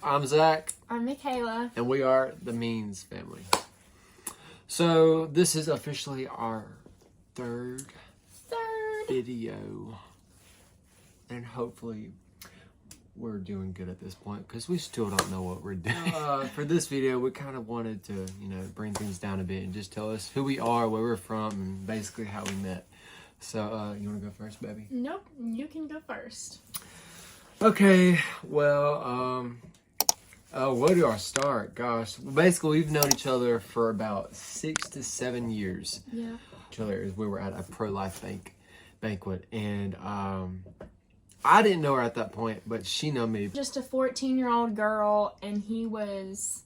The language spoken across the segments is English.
I'm Zach. I'm Michaela. And we are the Means family. So this is officially our third video. And hopefully we're doing good at this point because we still don't know what we're doing. For this video, we kind of wanted to, bring things down a bit and just tell us who we are, where we're from, and basically how we met. So, you want to go first, baby? Nope, you can go first. Okay, well, where do I start? Gosh, basically we've known each other for about 6 to 7 years. Yeah. Each other is we were at a pro-life banquet, and I didn't know her at that point, but she knew me. Just a 14-year-old girl, and he was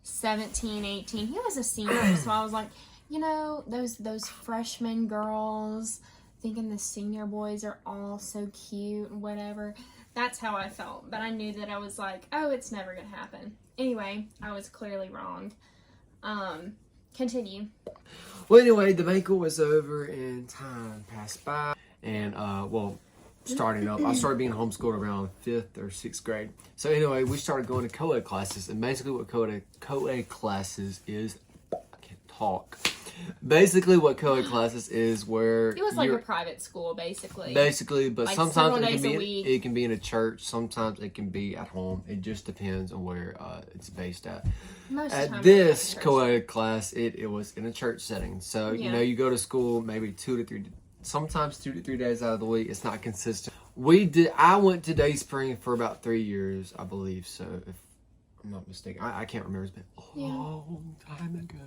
17, 18. He was a senior, so I was like, those freshman girls thinking the senior boys are all so cute and whatever. That's how I felt, but I knew that I was like, oh, it's never gonna happen. Anyway, I was clearly wrong. Continue. Well, anyway, the banquet was over and time passed by, and starting up, I started being homeschooled around 5th or 6th grade. So anyway, we started going to co-ed classes, and basically what co-ed classes is, I can't talk. Basically what co-ed classes is where it was like a private school, basically. Basically, but like sometimes it can be in a church, sometimes it can be at home. It just depends on where it's based at. Most of the time at this co-ed class, it was in a church setting. So, you go to school maybe 2 to 3 days out of the week. It's not consistent. I went to Dayspring for about 3 years, I believe. So if I'm not mistaken, I can't remember. It's been a long time ago.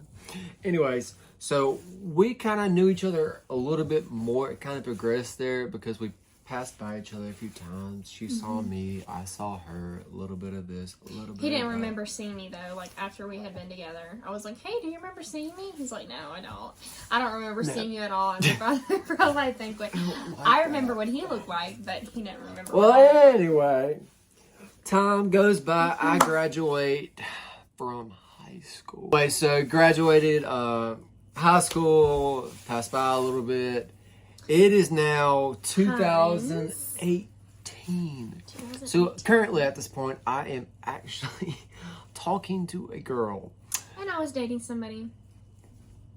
Anyways, so we kind of knew each other a little bit more. It kind of progressed there because we passed by each other a few times. She saw me, I saw her, a little bit of this, a little bit He didn't of that. remember seeing me, though, like, after we had been together. I was like, hey, do you remember seeing me? He's like, no, I don't. I don't remember seeing you at all at the pro-life banquet. I remember what he looked like, but he didn't remember. Well, anyway, time goes by. I graduate from high school. Anyway, so graduated high school, passed by a little bit. It is now 2018. So currently at this point, I am actually talking to a girl. And I was dating somebody.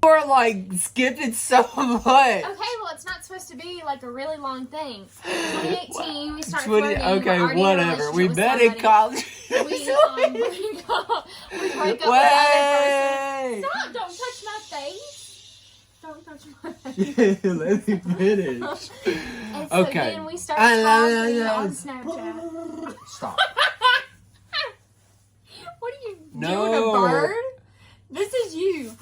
We're like skipping so much. Okay, well, it's not supposed to be like a really long thing. 2018, we started flirting. Okay, whatever. We met in college. We break up with the other person. Stop! Don't touch my face. Don't touch my face. Let me finish. And so then we started talking on Snapchat. Stop. What are you doing, a bird? This is you.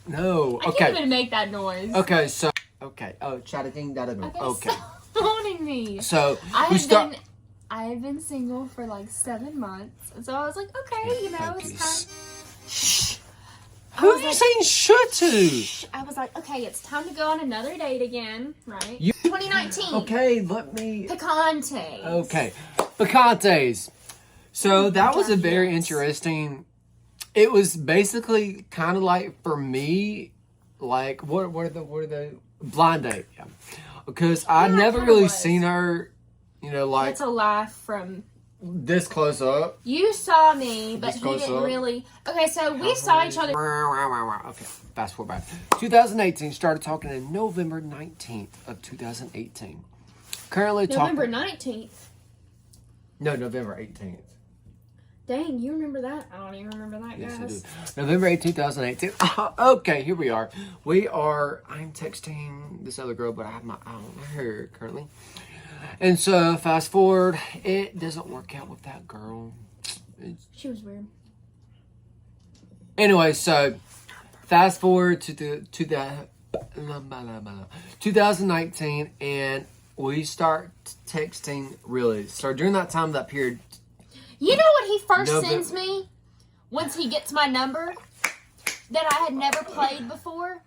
No. I can't even make that noise. Okay, so. Okay. Oh, chatting, okay. Stop owning me. So, I had been single for like 7 months. And so I was like, okay, it's time. Shh. Who are you saying shit to? I was like, okay, it's time to go on another date again, right? 2019. Okay, let me. Picantes. Okay, Picantes. So that was a very interesting. It was basically kind of like for me, like what are the blind date? Yeah, because I'd never really seen her. Like it's a laugh from this close up. You saw me, but he didn't really. Okay, so we saw each other. Okay, fast forward back. 2018, started talking on November 19th of 2018. Currently November 19th? No, November 18th. Dang, you remember that? I don't even remember that, guys. Yes, I do. November 18th, 2018. Okay, here we are. I'm texting this other girl, but I have my eye on her currently. And so, fast forward, it doesn't work out with that girl. She was weird. Anyway, so, fast forward to 2019, and we start texting, during that time, that period. You know what he first sends me? Once he gets my number, that I had never played before?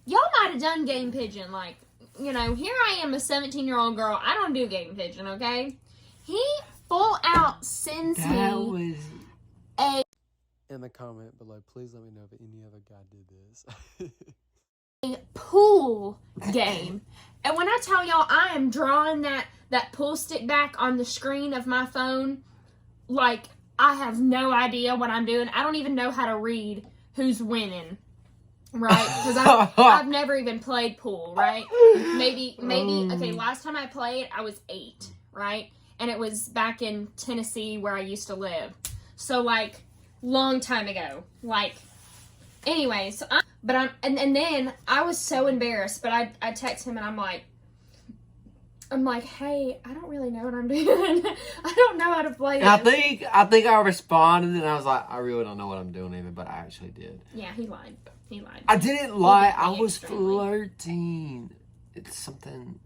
Y'all might have done Game Pigeon, like... here I am, a 17-year-old girl. I don't do Game Pigeon, okay? He full out sends me a... In the comment below, please let me know if any other guy did this. a pool game. And when I tell y'all I am drawing that pool stick back on the screen of my phone like, I have no idea what I'm doing. I don't even know how to read who's winning, right? Because I've never even played pool, right? Maybe, okay, last time I played, I was 8, right? And it was back in Tennessee where I used to live. So, like, long time ago. Like, anyway, so and then I was so embarrassed, but I text him and I'm like, hey, I don't really know what I'm doing. I don't know how to play this. I think I responded and I was like, I really don't know what I'm doing even, but I actually did. Yeah, he lied. He lied. I didn't lie. I was flirting. It's something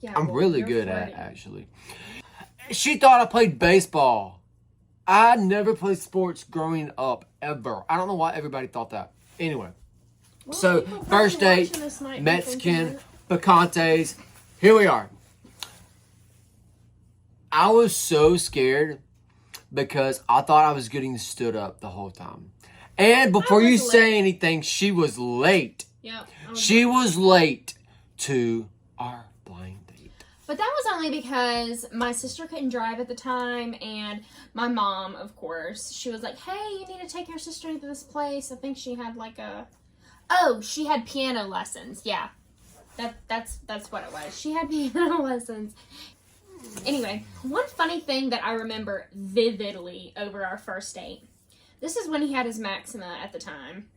I'm really good at, actually. She thought I played baseball. I never played sports growing up, ever. I don't know why everybody thought that. Anyway, so first date, Mexican, picantes. Here we are. I was so scared because I thought I was getting stood up the whole time. And before you say anything, she was late. Yeah. She was late to our blind date. But that was only because my sister couldn't drive at the time, and my mom, of course, she was like, hey, you need to take your sister to this place. I think she had she had piano lessons. Yeah. That's what it was. She had piano lessons. Anyway, one funny thing that I remember vividly over our first date. This is when he had his Maxima at the time.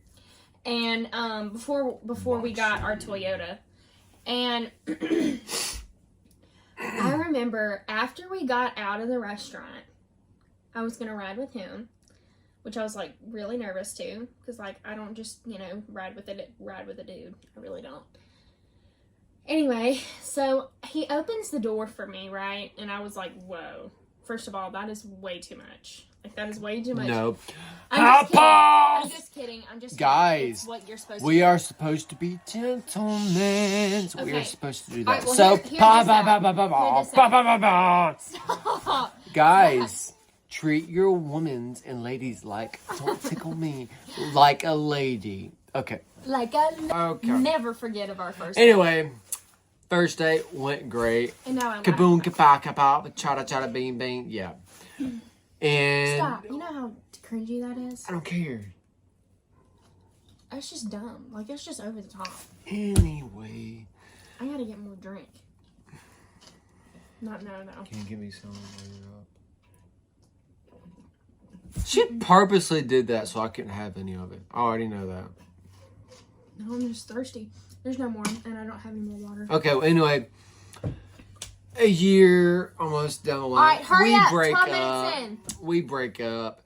And before we got our Toyota. And I remember after we got out of the restaurant, I was going to ride with him, which I was like really nervous too, because like I don't just, ride with a dude. I really don't. Anyway, so he opens the door for me, right? And I was like, whoa. First of all, that is way too much. Like, that is way too much. No. I'm just kidding. Guys, it's what you're supposed we are supposed to be gentlemen. So we are supposed to do that. Right, well, so, guys, treat your women and ladies like, don't tickle me, like a lady. Okay. Okay. Never forget of our first Anyway, first date went great. And now I'm Kaboom, kapa, kapa, chada, chada, bing, bing. Yeah. And stop. You know how cringy that is? I don't care. That's just dumb. Like, it's just over the top. Anyway. I gotta get more drink. No. Can you give me some while you're up? She purposely did that so I couldn't have any of it. I already know that. No, I'm just thirsty. There's no more, and I don't have any more water. Okay, well, anyway. A year almost down the line. All right, hurry up. 12 minutes in. We break up.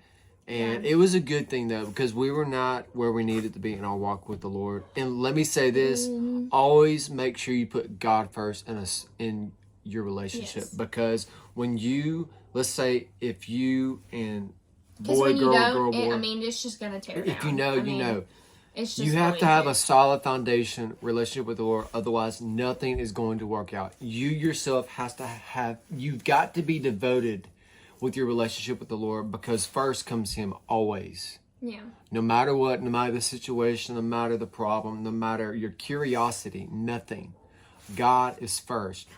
And it was a good thing, though, because we were not where we needed to be in our walk with the Lord. And let me say this. Always make sure you put God first in your relationship. Yes. Because when you, let's say, if you and boy, girl, boy. I mean, it's just going to tear down. If you know, you know. It's just you have to have a solid foundation relationship with the Lord. Otherwise, nothing is going to work out. You yourself you've got to be devoted with your relationship with the Lord, because first comes Him always. Yeah. No matter what, no matter the situation, no matter the problem, no matter your curiosity, nothing. God is first.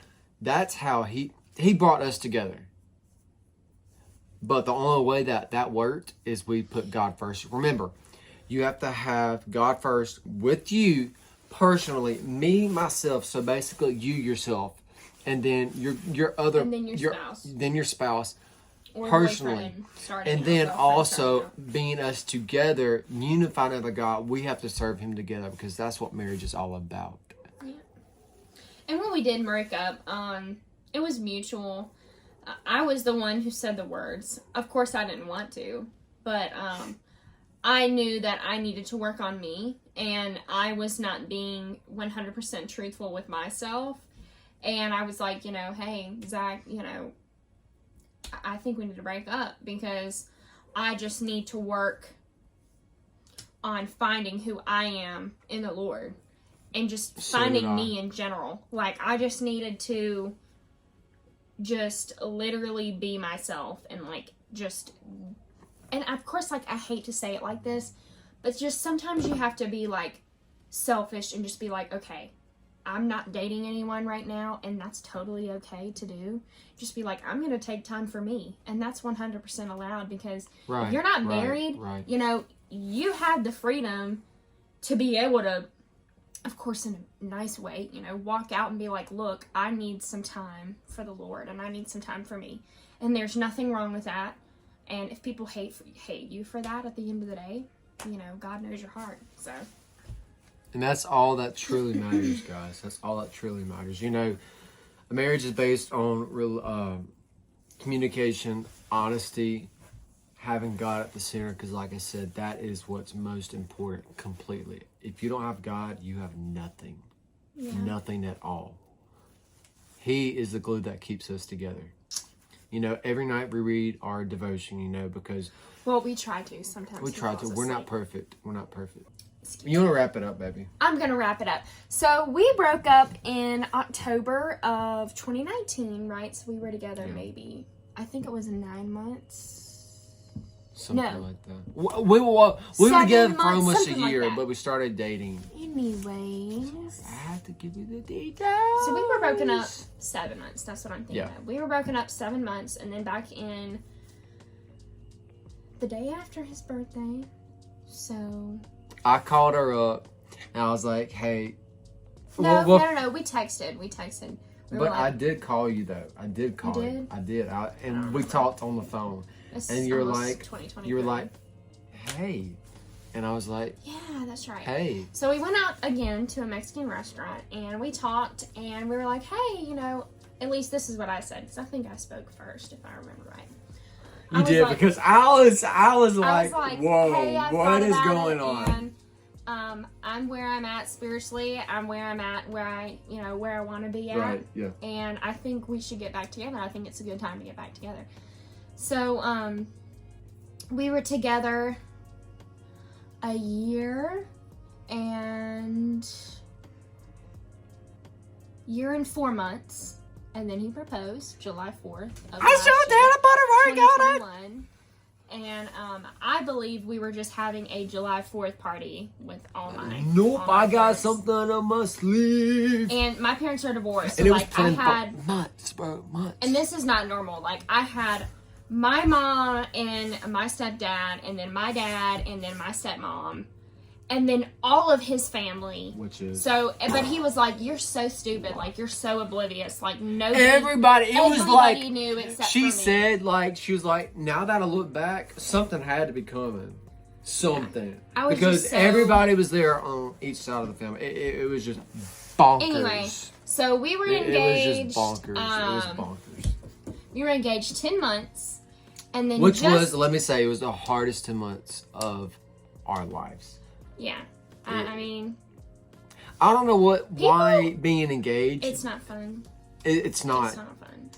That's how He brought us together. But the only way that worked is we put God first. Remember, you have to have God first with you personally, me, myself. So basically you yourself, and then your other, and then your spouse, or personally. And then also being us together, unified under God, we have to serve Him together, because that's what marriage is all about. Yeah. And when we did break up, it was mutual. I was the one who said the words. Of course I didn't want to, but I knew that I needed to work on me, and I was not being 100% truthful with myself. And I was like, hey, Zach, I think we need to break up, because I just need to work on finding who I am in the Lord, and just finding me in general. Like, I just needed to just literally be myself, and and of course, I hate to say it like this, but just sometimes you have to be selfish and just be like, okay, I'm not dating anyone right now, and that's totally okay to do. Just be like, I'm going to take time for me. And that's 100% allowed, because if you're not married, you know, you have the freedom to be able to, of course, in a nice way, you know, walk out and be like, look, I need some time for the Lord, and I need some time for me. And there's nothing wrong with that. And if people hate you for that at the end of the day, you know, God knows your heart. So. And that's all that truly matters, guys. That's all that truly matters. You know, a marriage is based on real communication, honesty, having God at the center. Because, like I said, that is what's most important completely. If you don't have God, you have nothing. Yeah. Nothing at all. He is the glue that keeps us together. You know, every night we read our devotion, you know, because... Well, we try to sometimes. We try to. We're not perfect. We're not perfect. You want to wrap it up, baby? I'm going to wrap it up. So, we broke up in October of 2019, right? So, we were together maybe, I think it was 9 months. Something like that. We were together for almost a year, but we started dating. Anyways. I have to give you the details. So, we were broken up 7 months. That's what I'm thinking of. We were broken up 7 months, and then back in the day after his birthday. So... I called her up, and I was like, hey. No. We texted. But I did call you, though. I did call you. I did. And we talked on the phone. And you're like, hey. And I was like, yeah, that's right. Hey. So we went out again to a Mexican restaurant, and we talked, and we were like, hey, you know, at least this is what I said, because I think I spoke first, if I remember right. You did, like, because I was like, whoa, hey, what is going on? And, I'm where I'm at spiritually. I'm where I'm at, where I want to be at. Right, yeah. And I think we should get back together. I think it's a good time to get back together. So, we were together a year and 4 months. And then he proposed July 4th. I showed that about her. And I believe we were just having a July 4th party with all my Nope, I got friends. something on my sleeve. And my parents are divorced. So and it like was I had months. And this is not normal. Like I had my mom and my stepdad, and then my dad, and then my stepmom. And then all of his family. Which is... So, but he was like, you're so stupid. Like, you're so oblivious. Like, nobody... Everybody was like... knew except she for me. said, like, she was like, now that I look back, something had to be coming. Something. Yeah. Because everybody was there on each side of the family. It was just bonkers. Anyway, so we were engaged... It was just bonkers. It was bonkers. We were engaged 10 months. And then Which was, let me say, it was the hardest 10 months of our lives. Yeah. I mean... I don't know why being engaged... It's not fun. It's not. It's not fun.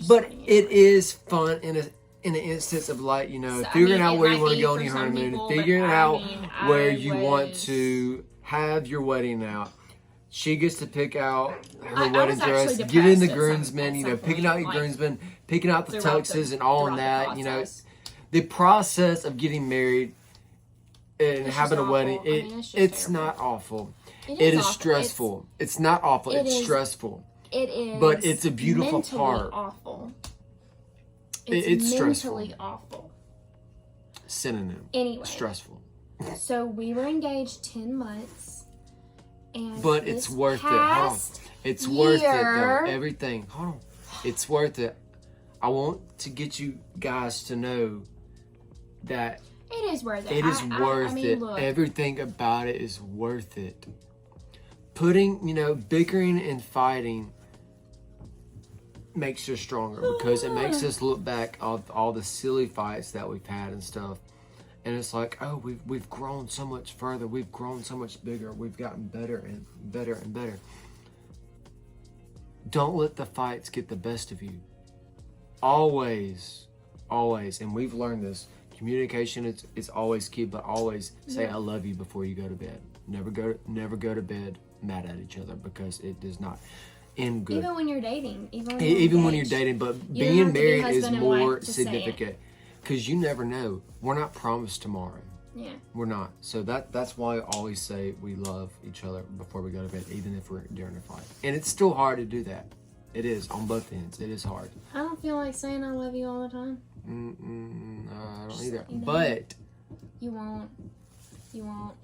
But it is fun in an instance of like, you know, figuring out where you want to go on your honeymoon, figuring out where you want to have your wedding out. She gets to pick out her wedding dress, getting the groomsmen, you know, picking out your groomsmen, picking out the tuxes and all of that, you know. The process of getting married and having a wedding, it's not awful. It is stressful. It's not awful. It's stressful. It is. But it's a beautiful part. Awful. It's mentally stressful. Awful. Synonym. Anyway. Stressful. So we were engaged 10 months. But it's worth it. Hold on. It's worth it though. Everything. Hold on. It's worth it. I want to get you guys to know that it is worth it. It is worth it. Look. Everything about it is worth it. Putting, you know, bickering and fighting makes us stronger because it makes us look back at all the silly fights that we've had and stuff. And it's like, oh, we've grown so much further. We've grown so much bigger. We've gotten better and better and better. Don't let the fights get the best of you. Always, and we've learned this. Communication is always key, but always say I love you before you go to bed. Never go to bed mad at each other because it does not end good. Even when you're dating. Even when you're dating, but being married is more significant because you never know. We're not promised tomorrow. Yeah. We're not. So that's why I always say we love each other before we go to bed, even if we're during a fight. And it's still hard to do that. It is on both ends. It is hard. I don't feel like saying I love you all the time. I don't Just either. let you know. But You won't.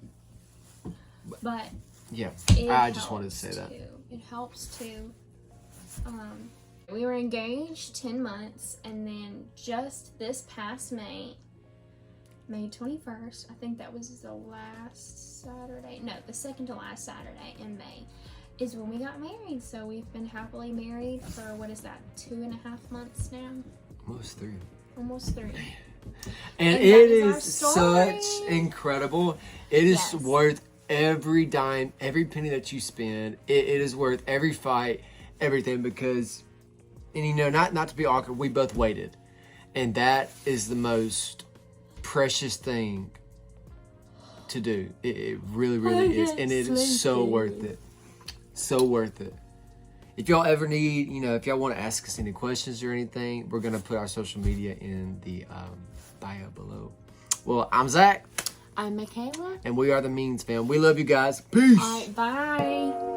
But yeah, it I just wanted to say helps that. too. It helps too. We were engaged 10 months, and then just this past May 21st, I think that was the last Saturday. No, the second to last Saturday in May is when we got married. So we've been happily married for, what is that, 2.5 months now? Almost 3. Almost 3. And that it is our is story. such incredible. It is Yes. worth every dime, every penny that you spend. It is worth every fight, everything, because, and you know, not to be awkward, we both waited. And that is the most precious thing to do. It really, really is. And it is so worth it. So worth it. If y'all ever need, if y'all want to ask us any questions or anything, we're going to put our social media in the bio below. Well, I'm Zach. I'm Michaela. And we are the Means Fam. We love you guys. Peace. All right, bye.